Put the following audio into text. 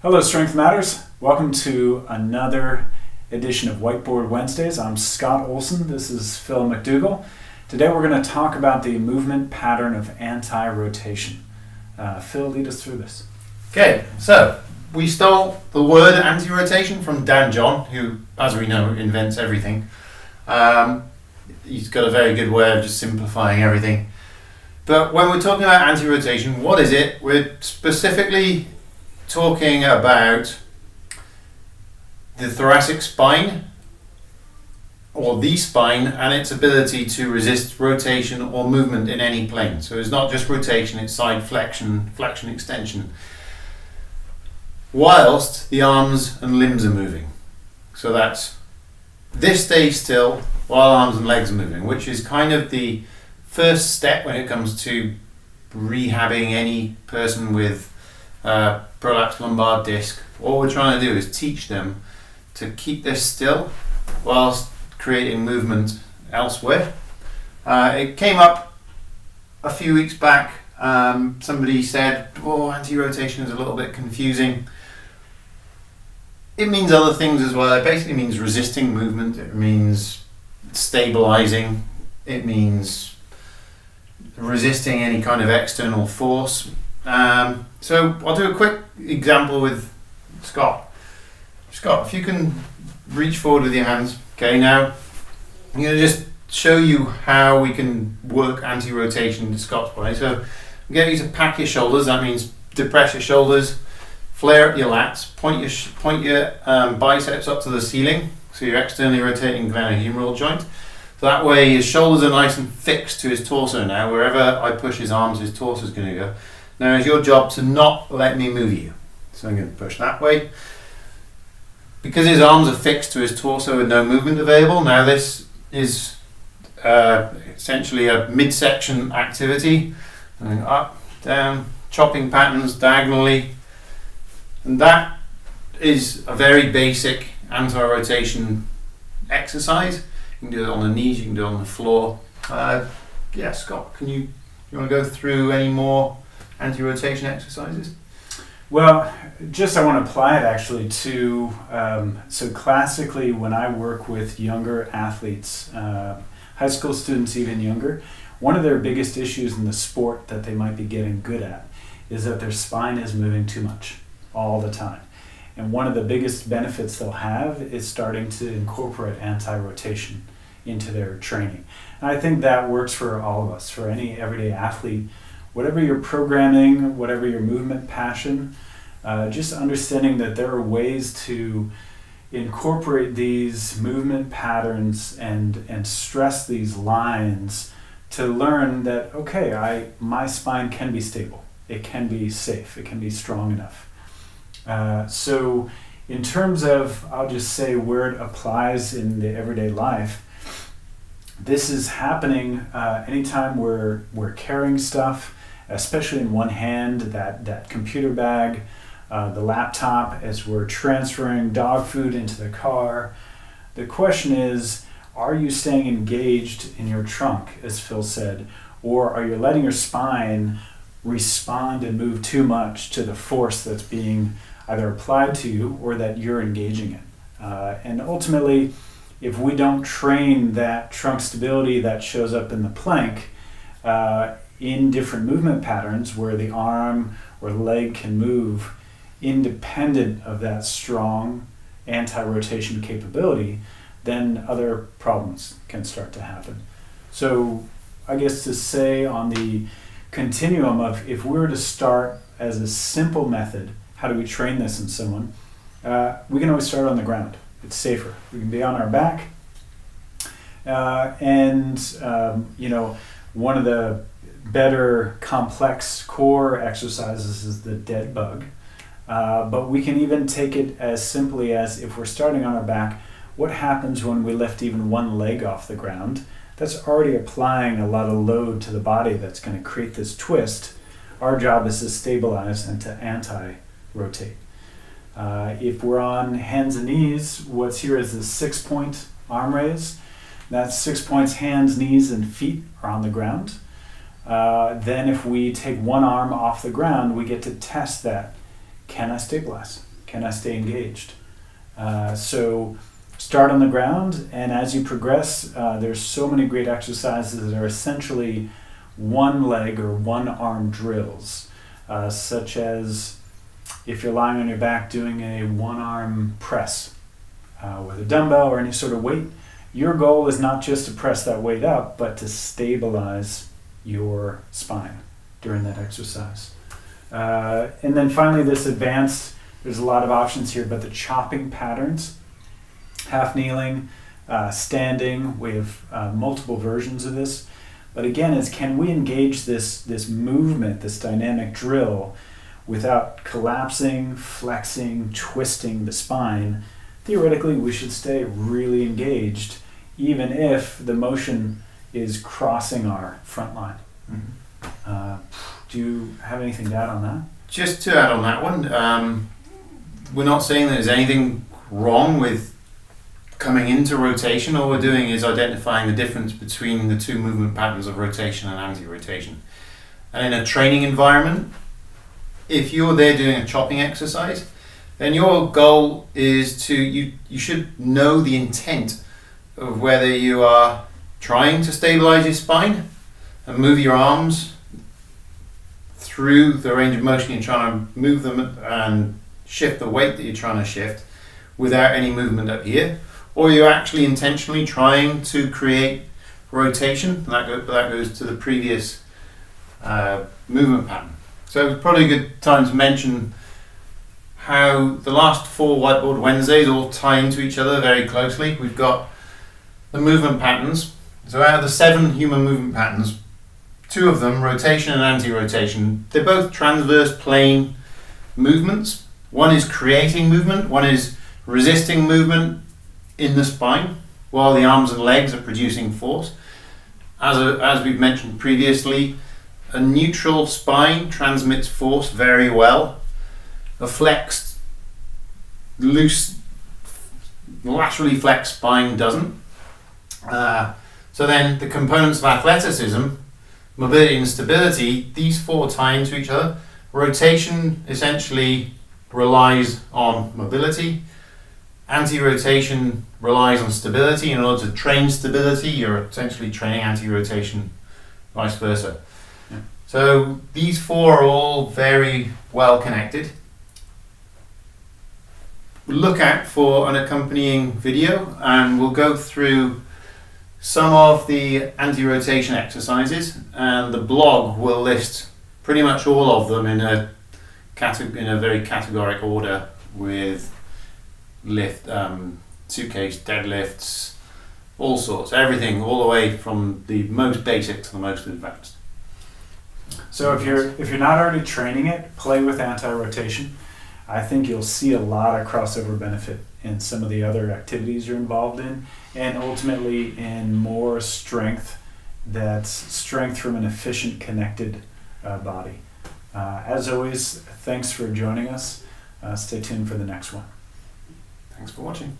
Hello, Strength Matters. Welcome to another edition of Whiteboard Wednesdays. I'm Scott Olson. This is Phil McDougall. Today we're going to talk about the movement pattern of anti-rotation. Phil, lead us through this. Okay, so we stole the word anti-rotation from Dan John, who, as we know, invents everything. He's got a very good way of just simplifying everything. But when we're talking about anti-rotation, what is it? We're specifically talking about the thoracic spine, or the spine, and its ability to resist rotation or movement in any plane. So it's not just rotation, it's side flexion, extension, whilst the arms and limbs are moving. So that's this stays still while arms and legs are moving, which is kind of the first step when it comes to rehabbing any person with prolapsed lumbar disc. All we're trying to do is teach them to keep this still whilst creating movement elsewhere. It came up a few weeks back. Somebody said, anti-rotation is a little bit confusing. It means other things as well. It basically means resisting movement. It means stabilizing. It means resisting any kind of external force. So I'll do a quick example with Scott. Scott, if you can reach forward with your hands. Okay, now I'm going to just show you how we can work anti-rotation to Scott's body. So I'm getting you to pack your shoulders. That means depress your shoulders, flare up your lats, point your biceps up to the ceiling. So you're externally rotating glenohumeral joint. So that way his shoulders are nice and fixed to his torso now. Wherever I push his arms, his torso is going to go. Now it's your job to not let me move you. So I'm going to push that way. Because his arms are fixed to his torso with no movement available, now this is essentially a midsection activity. Going up, down, chopping patterns diagonally. And that is a very basic anti-rotation exercise. You can do it on the knees, you can do it on the floor. Scott, you want to go through any more anti-rotation exercises? Well, I want to apply it actually to, so classically when I work with younger athletes, high school students even younger, one of their biggest issues in the sport that they might be getting good at is that their spine is moving too much all the time. And one of the biggest benefits they'll have is starting to incorporate anti-rotation into their training. And I think that works for all of us, for any everyday athlete. Whatever your programming, whatever your movement passion, just understanding that there are ways to incorporate these movement patterns and stress these lines to learn that, my spine can be stable, it can be safe, it can be strong enough. So in terms of, I'll just say where it applies in the everyday life, this is happening anytime we're carrying stuff, especially in one hand, that computer bag, the laptop, as we're transferring dog food into the car. The question is, are you staying engaged in your trunk, as Phil said, or are you letting your spine respond and move too much to the force that's being either applied to you or that you're engaging in? And ultimately, if we don't train that trunk stability that shows up in the plank, in different movement patterns where the arm or leg can move independent of that strong anti-rotation capability, then other problems can start to happen. So I guess to say on the continuum of, if we were to start as a simple method, how do we train this in someone? We can always start on the ground. It's safer. We can be on our back. One of the better complex core exercises is the dead bug. But we can even take it as simply as, if we're starting on our back, what happens when we lift even one leg off the ground? That's already applying a lot of load to the body that's going to create this twist. Our job is to stabilize and to anti-rotate. If we're on hands and knees, what's here is the 6-point arm raise. That's 6 points, hands, knees, and feet are on the ground. Then if we take one arm off the ground, we get to test that. Can I stabilize? Can I stay engaged? So start on the ground, and as you progress, there's so many great exercises that are essentially one leg or one arm drills, such as if you're lying on your back doing a one arm press with a dumbbell or any sort of weight. Your goal is not just to press that weight up, but to stabilize your spine during that exercise. And then finally, this advanced, there's a lot of options here, but the chopping patterns, half kneeling, standing, we have multiple versions of this. But again, is can we engage this movement, this dynamic drill, without collapsing, flexing, twisting the spine? Theoretically, we should stay really engaged, even if the motion is crossing our front line. Mm-hmm. Do you have anything to add on that? Just to add on that one, we're not saying that there's anything wrong with coming into rotation. All we're doing is identifying the difference between the two movement patterns of rotation and anti-rotation. And in a training environment, if you're there doing a chopping exercise, then your goal is to, you should know the intent of whether you are trying to stabilize your spine and move your arms through the range of motion you're trying to move them and shift the weight that you're trying to shift without any movement up here, or you're actually intentionally trying to create rotation, and that goes to the previous movement pattern. So it's probably a good time to mention how the last 4 Whiteboard Wednesdays all tie into each other very closely. We've got the movement patterns. So out of the 7 human movement patterns, 2 of them, rotation and anti-rotation, they're both transverse plane movements. One is creating movement, one is resisting movement in the spine, while the arms and legs are producing force. As we've mentioned previously, a neutral spine transmits force very well. A flexed, loose, laterally flexed spine doesn't. So then the components of athleticism, mobility and stability, these 4 tie into each other. Rotation essentially relies on mobility. Anti-rotation relies on stability. In order to train stability, you're essentially training anti-rotation, vice versa. Yeah. So these 4 are all very well connected. Look out for an accompanying video, and we'll go through some of the anti-rotation exercises, and the blog will list pretty much all of them in a very categoric order, with lift, suitcase deadlifts, all sorts, everything, all the way from the most basic to the most advanced. So if you're not already training it, play with anti-rotation. I think you'll see a lot of crossover benefit in some of the other activities you're involved in, and ultimately in more strength. That's strength from an efficient, connected body. As always, thanks for joining us. Stay tuned for the next one. Thanks for watching.